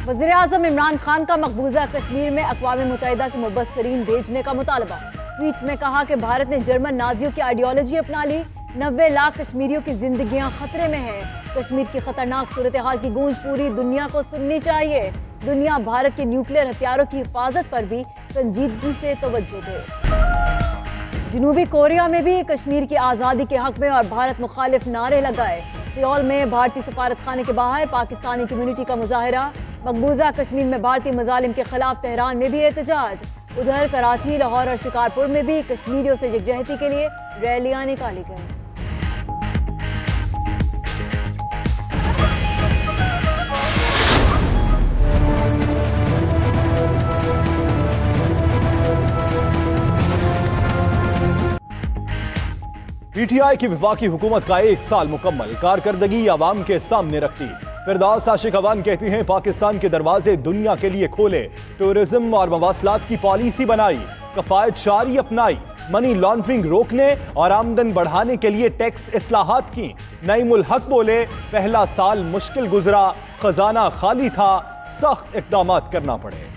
वज़ीर आज़म इमरान खान का मकबूजा कश्मीर में अक़वाम मुत्तहिदा के मुबस्सरीन भेजने का मुतालबा। ट्वीट में कहा कि भारत ने जर्मन नाजियों की आइडियोलॉजी अपना ली। 90 लाख कश्मीरियों की जिंदगियां खतरे में हैं। कश्मीर की खतरनाक सूरत हाल की गूंज पूरी दुनिया को सुननी चाहिए। दुनिया भारत के न्यूक्लियर हथियारों की हिफाजत पर भी संजीदगी से तवज्जो दे। जनूबी कोरिया में भी कश्मीर की आज़ादी के हक में और भारत मुखालिफ नारे लगाए। सियोल में भारतीय सफारत खाने के बाहर पाकिस्तानी कम्युनिटी का मुजाहरा। मकबूजा कश्मीर में भारतीय मजालिम के खिलाफ तेहरान में भी एहतजाज। उधर कराची, लाहौर और शिकारपुर में भी कश्मीरियों से यकजहती के लिए रैलियां निकाली गई। पीटीआई की वफाकी हुकूमत का 1 साल मुकम्मल, कारकर्दगी अवाम के सामने रखती। फिरदौस आशिक अवान कहती हैं पाकिस्तान के दरवाजे दुनिया के लिए खोले, टूरिज्म और मवासलात की पॉलिसी बनाई, कफायत शारी अपनाई, मनी लॉन्ड्रिंग रोकने और आमदन बढ़ाने के लिए टैक्स इस्लाहात की। नईमुल हक बोले पहला साल मुश्किल गुजरा, खजाना खाली था, सख्त इकदाम करना पड़े।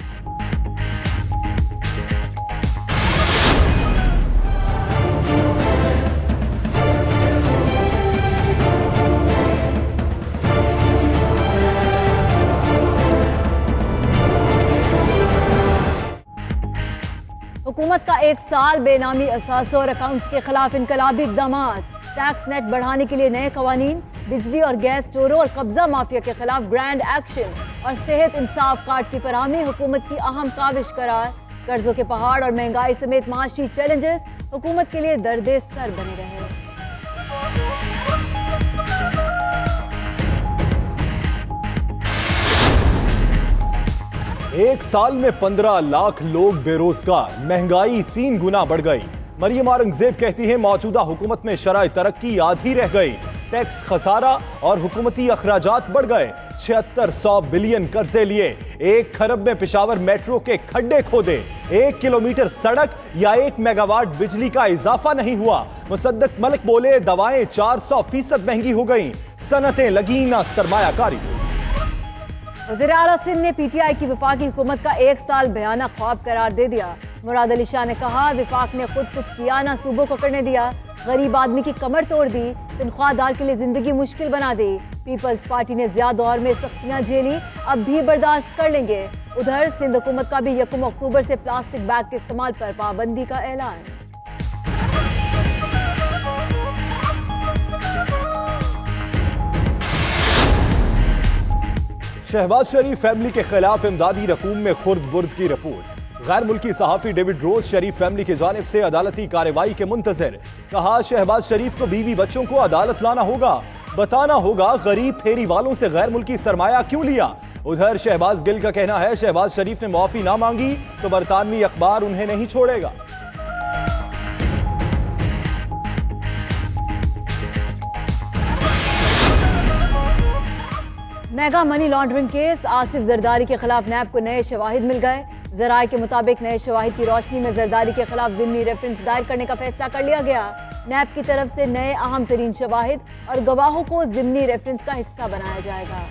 हुकूमत का 1 साल, बेनामी असासों और अकाउंट्स के खिलाफ इनकलाबी इकदाम। टैक्स नेट बढ़ाने के लिए नए कवानीन, बिजली और गैस चोरों और कब्जा माफिया के खिलाफ ग्रैंड एक्शन और सेहत इंसाफ कार्ड की फराहमी हुकूमत की अहम काविश करार। कर्जों के पहाड़ और महंगाई समेत माशी चैलेंजेस हुकूमत के लिए दर्दे सर बने रहे। 1 साल में 15 लाख लोग बेरोजगार, महंगाई 3 गुना बढ़ गई। मरियम औरंगजेब कहती है मौजूदा हुकूमत में शराय तरक्की आधी रह गई। टैक्स खसारा और हुकूमती अखराजात बढ़ गए। 7600 बिलियन कर्जे लिए, 1 खरब में पेशावर मेट्रो के खड्डे खोदे, 1 किलोमीटर सड़क या 1 मेगावाट बिजली का इजाफा नहीं हुआ। मुसद्दक मलिक बोले दवाएं 400% महंगी हो गई, सनतें लगी ना सरमायाकारी। वज़ीर आला सिंध ने पीटीआई की वफाकी हुकूमत का 1 साल भयानक ख्वाब करार दे दिया। मुराद अली शाह ने कहा विफाक ने खुद कुछ किया ना सूबों को करने दिया, गरीब आदमी की कमर तोड़ दी, तनख्वाहदार के लिए जिंदगी मुश्किल बना दी। पीपल्स पार्टी ने ज़िया दौर में सख्तियां झेली, अब भी बर्दाश्त कर लेंगे। उधर सिंध हुकूमत का भी 1 अक्टूबर से प्लास्टिक बैग के इस्तेमाल पर पाबंदी का ऐलान। शहबाज शरीफ फैमिली के खिलाफ इमदादी रकूम में खुर्द बुर्द की रिपोर्ट। गैर मुल्की सहाफी डेविड रोज शरीफ फैमिली की जानिब से अदालती कार्रवाई के मुंतजर। कहा शहबाज शरीफ को बीवी बच्चों को अदालत लाना होगा, बताना होगा गरीब फेरी वालों से गैर मुल्की सरमाया क्यों लिया। उधर शहबाज गिल का कहना है शहबाज शरीफ ने माफी ना मांगी तो बरतानवी अखबार उन्हें नहीं छोड़ेगा। Mega money laundering case, Asif Zardari के खिलाफ नैब को नए शवाहिद मिल गए। जराये के मुताबिक नए शवाहिद की रोशनी में जरदारी के खिलाफ ज़िम्नी रेफरेंस दायर करने का फैसला कर लिया गया। नैब की तरफ से नए अहम तरीन शवाहिद और गवाहों को ज़िम्नी रेफरेंस का हिस्सा बनाया जाएगा।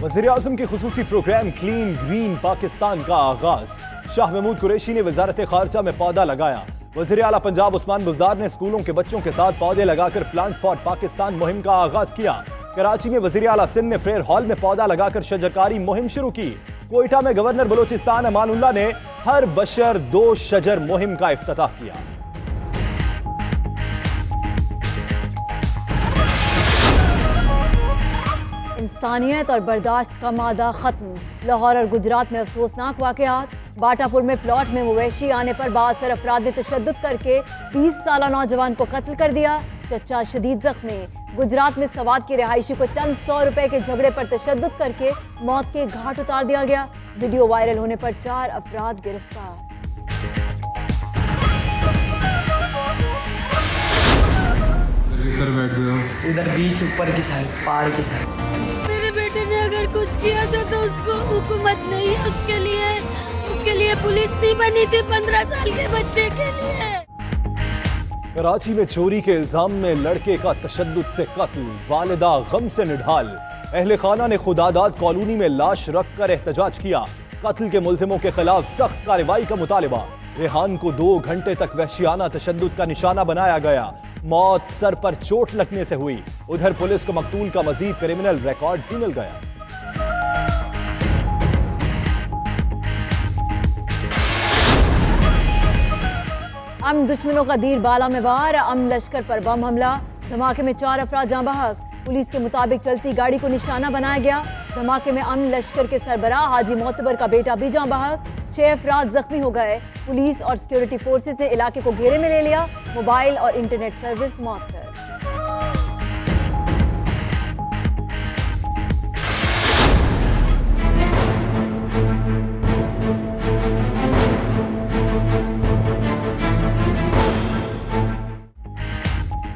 वज़ीर आज़म के खुसूसी प्रोग्राम क्लीन ग्रीन पाकिस्तान का आगाज। शाह महमूद कुरैशी ने वज़ारत खारजा में पौधा लगाया। वज़ीर आला पंजाब उस्मान बुज़दार ने स्कूलों के बच्चों के साथ पौधे लगाकर प्लांट फॉर पाकिस्तान मुहिम का आगाज किया। कराची में वज़ीर आला सिंध ने फ्रेयर हॉल में पौधा लगाकर शजरकारी मुहिम शुरू की। कोयटा में गवर्नर बलोचिस्तान अमानुल्लाह ने हर बशर 2 शजर मुहिम का इफ्तिताह किया। इंसानियत और बर्दाश्त का मादा खत्म। लाहौर और गुजरात में अफसोसनाक वाकयात। बाटापुर में प्लॉट में मवेशी आने पर बासर अफराद ने तशद्दुद करके 20 साला नौजवान को कत्ल कर दिया, चचा शदीद जख्मी। गुजरात में सवात की रिहायशी को चंद 100 रुपए के झगड़े पर तशद्दुद करके मौत के घाट उतार दिया गया। वीडियो वायरल होने पर 4 अफराद गिरफ्तार। किधर बैठ गए हो? उधर बीच ऊपर की साइड, पहाड़ की साइड। मेरे बेटे ने अगर कुछ किया था तो उसको हुकूमत नहीं है, उसके लिए पुलिस नहीं बनी थी 15 साल के बच्चे के लिए। कराची में चोरी के इल्जाम में लड़के का तशद्दुद से कत्ल, वालिदा गम से निढाल। अहले खाना ने खुदादाद कॉलोनी में लाश रखकर एहतजाज किया। कत्ल के मुल्जिमों के खिलाफ सख्त कार्रवाई का मुतालिबा। रेहान को 2 घंटे तक वहशियाना तशद्दुद का निशाना बनाया गया। मौत सर पर चोट लगने से हुई। उधर पुलिस को मकतूल का मजीद क्रिमिनल रिकॉर्ड भी मिल गया। अम दुश्मनों का तीर बाला में वार, अम लश्कर पर बम हमला। धमाके में 4 अफराद जाँ बहक। पुलिस के मुताबिक चलती गाड़ी को निशाना बनाया गया। धमाके में अम लश्कर के सरबराह हाजी मोतबर का बेटा भी जाँ बहक। 6 अफराद जख्मी हो गए। पुलिस और सिक्योरिटी फोर्सेस ने इलाके को घेरे में ले लिया। मोबाइल और इंटरनेट सर्विस मौतबर।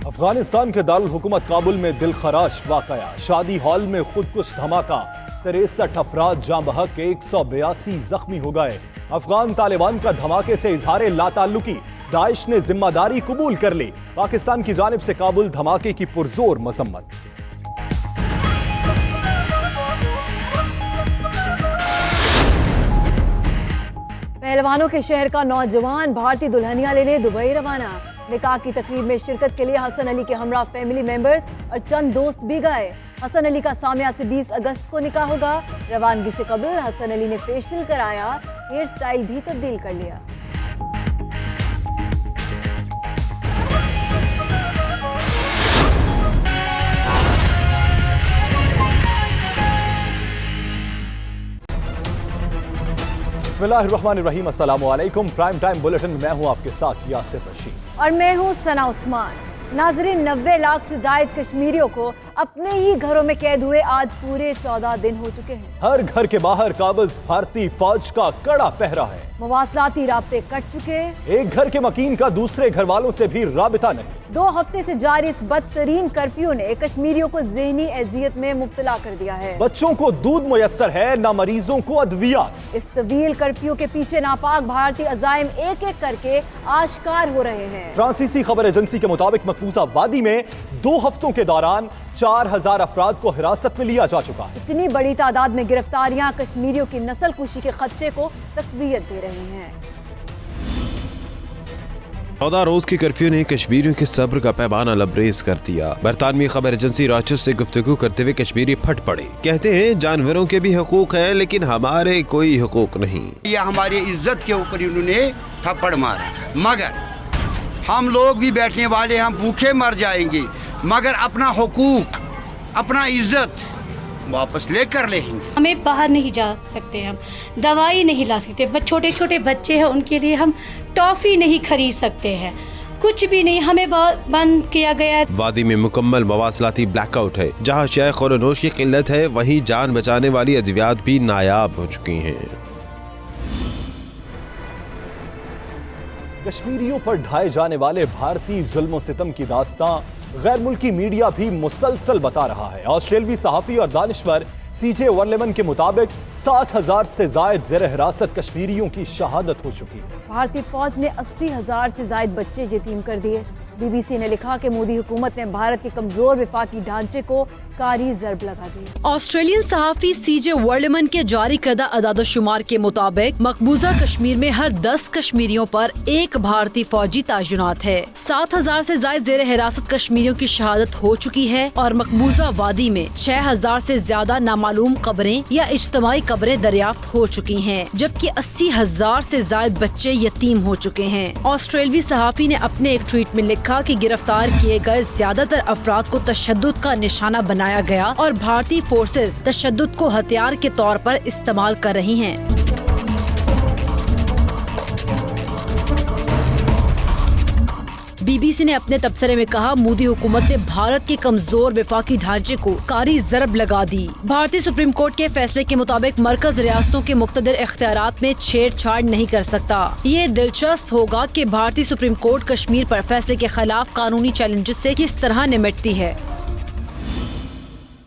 अफगानिस्तान के दारुल हुकूमत काबुल में दिलखराश वाकया। शादी हॉल में खुदकुश धमाका। 63 अफराद जाँ बहक, 182 जख्मी हो गए। अफगान तालिबान का धमाके से इजहार लाताल्लुकी। दाइश ने जिम्मेदारी कबूल कर ली। पाकिस्तान की जानिब से काबुल धमाके की पुरजोर मजम्मत। पहलवानों के शहर का नौजवान भारतीय दुल्हनिया लेने दुबई रवाना। निकाह की तकरीब में शिरकत के लिए हसन अली के हमरा फैमिली मेंबर्स और चंद दोस्त भी गए। हसन अली का सामिया से 20 अगस्त को निकाह होगा। रवानगी से कबल हसन अली ने फेशियल कराया, हेयर स्टाइल भी तब्दील कर लिया। बिस्मिल्लाहिर्रहमानिर्रहीम, अस्सलामु अलैकुम। प्राइम टाइम बुलेटिन में मैं हूं आपके साथ यासिर रशीद और मैं हूं सना उस्मान। नाजरीन, 90 लाख से जायद कश्मीरियों को अपने ही घरों में कैद हुए आज पूरे 14 दिन हो चुके हैं। हर घर के बाहर काबिज भारतीय फौज का कड़ा पहरा है। मवासलाती राब्ते कट चुके। एक घर के मकीन का दूसरे घर वालों से भी राबिता नहीं। 2 हफ्ते से जारी इस बदतरीन कर्फ्यू ने कश्मीरियों को ज़हनी अजियत में मुब्तला कर दिया है। बच्चों को दूध मुयस्सर है, ना मरीजों को अद्वियात। इस तवील कर्फ्यू के पीछे नापाक भारतीय अजाइम एक एक करके आश्कार हो रहे हैं। फ्रांसीसी खबर एजेंसी के मुताबिक मकबूजा वादी में 2 हफ्तों के दौरान 4000 अफराद को हिरासत में लिया जा चुका है। इतनी बड़ी तादाद में गिरफ्तारियां कश्मीरियों की नस्ल कुशी के खदशे को तकवीयत दे रही हैं। 14 रोज के कर्फ्यू ने कश्मीरियों के सब्र का पैमाना लबरेज कर दिया। बरतानवी खबर एजेंसी रॉयटर्स से गुफ्तगू करते हुए कश्मीरी फट पड़े। कहते हैं जानवरों के भी हकूक हैं, लेकिन हमारे कोई हकूक नहीं। यह हमारी इज्जत के ऊपर इन्होंने थप्पड़ मारा, मगर हम लोग भी बैठने वाले, हम भूखे मर जाएंगे, मगर अपना हकूक, अपना इज्जत वापस लेकर लेंगे। हमें बाहर नहीं जा सकते, हम दवाई नहीं ला सकते, छोटे छोटे बच्चे हैं उनके लिए हम टॉफी नहीं खरीद सकते हैं, कुछ भी नहीं, हमें बंद किया गया। वादी में मुकम्मल मवासलाती ब्लैकआउट है। जहाँ शय खुरनोश की किल्लत है, वहीं जान बचाने वाली अद्वियात भी नायाब हो चुकी हैं। कश्मीरियों पर ढाए जाने वाले भारतीय जुल्म सितम की दास्तां गैर मुल्की मीडिया भी मुसलसल बता रहा है। ऑस्ट्रेलवी सहाफी और दानिश्वर सीजे वर्लेमन के मुताबिक 7000 से जायद ज़ेर हिरासत कश्मीरियों की शहादत हो चुकी है। भारतीय फौज ने 80,000 से जायद बच्चे यतीम कर दिए। बीबीसी ने लिखा कि मोदी हुकूमत ने भारत के कमजोर विफाकी ढांचे को कारी जरब लगा दी। ऑस्ट्रेलियन सहाफी सीजे वर्लेमन के जारी करदा अदाद-ओ-शुमार के मुताबिक मकबूजा कश्मीर में हर 10 कश्मीरियों पर एक भारतीय फौजी तायुनात है। 7000 से जायद ज़ेर हिरासत कश्मीरियों की शहादत हो चुकी है और मकबूजा वादी में 6000 से ज्यादा नामालूम कब्रें या इज्तमाई कब्रें दरियाफ्त हो चुकी हैं, जबकि 80,000 से जायद बच्चे यतीम हो चुके हैं। ऑस्ट्रेलवी सहाफी ने अपने एक ट्वीट में लिखा कि गिरफ्तार किए गए ज्यादातर अफराद को तशद्दुद का निशाना बनाया गया और भारतीय फोर्सेस तशद्दुद को हथियार के तौर पर इस्तेमाल कर रही हैं। BBC ने अपने तबसरे में कहा, मोदी हुकूमत ने भारत के कमजोर वफाकी ढांचे को कारी ज़रब लगा दी। भारतीय सुप्रीम कोर्ट के फैसले के मुताबिक मरकज रियासतों के मुख्तदिर इख्तियारात में छेड़छाड़ नहीं कर सकता। ये दिलचस्प होगा कि भारतीय सुप्रीम कोर्ट कश्मीर पर फैसले के खिलाफ कानूनी चैलेंजेस से किस तरह निपटती है।